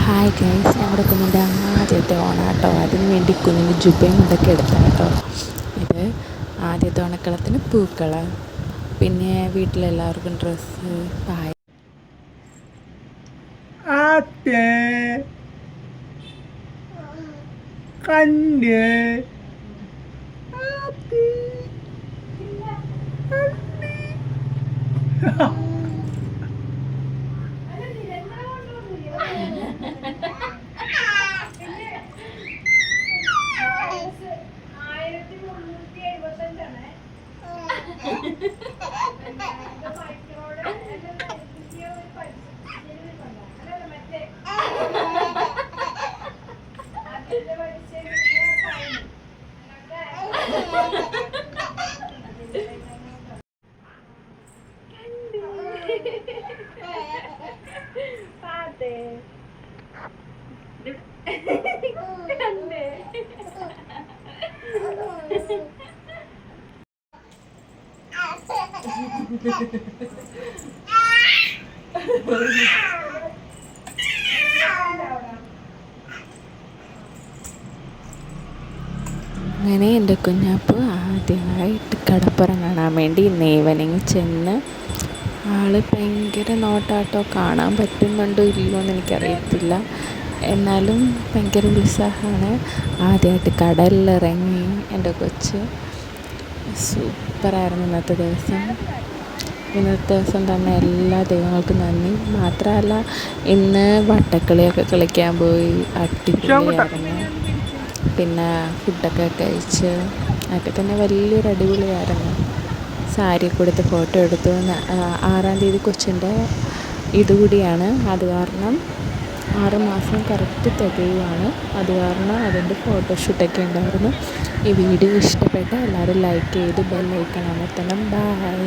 Hi guys, ഞങ്ങളുടെ കുഞ്ഞിൻ്റെ ആദ്യത്തെ ഓണാട്ടോ. അതിന് വേണ്ടി കുഞ്ഞിന് ജുബയും ഇതൊക്കെ എടുത്താട്ടോ. ഇത് ആദ്യത്തെ ഓണക്കളത്തിന് പൂക്കൾ, പിന്നെ വീട്ടിലെല്ലാവർക്കും ഡ്രസ്സ്, പായ. അങ്ങനെ എൻ്റെ കുഞ്ഞാപ്പ് ആദ്യമായിട്ട് കടപ്പുറം കാണാൻ വേണ്ടി ഈവനിങ് ചെന്ന് ആൾ ഭയങ്കര നോട്ടാട്ടോ. കാണാൻ പറ്റുന്നുണ്ടോ ഇല്ലയോ എന്ന് എനിക്കറിയത്തില്ല, എന്നാലും ഭയങ്കര ഉത്സാഹമാണ്. ആദ്യമായിട്ട് കടലിലിറങ്ങി എൻ്റെ കൊച്ച്. സൂപ്പറായിരുന്നു ഇന്നത്തെ ദിവസം. ഇന്നത്തെ ദിവസം തന്നെ എല്ലാ ദൈവങ്ങൾക്കും നന്ദി. മാത്രമല്ല, ഇന്ന് വട്ടക്കളിയൊക്കെ കളിക്കാൻ പോയി, അടിപൊളിയായിരുന്നു. പിന്നെ ഫുഡൊക്കെ കഴിച്ച് അതൊക്കെ തന്നെ വലിയൊരു അടിപൊളിയായിരുന്നു. സാരിയൊക്കെ കൊടുത്ത് ഫോട്ടോ എടുത്തു. 6-ാം തീയതി കൊച്ചിൻ്റെ ഇതുകൂടിയാണ്. അത് കാരണം 6 മാസം കറക്റ്റ് തികയുവാണ്. അത് കാരണം അതിൻ്റെ ഫോട്ടോഷൂട്ടൊക്കെ ഉണ്ടായിരുന്നു. ഈ വീഡിയോ ഇഷ്ടപ്പെട്ട എല്ലാവരും ലൈക്ക് ചെയ്ത് ബെല്ലൈക്കൺ അമർത്തണം. ബൈ.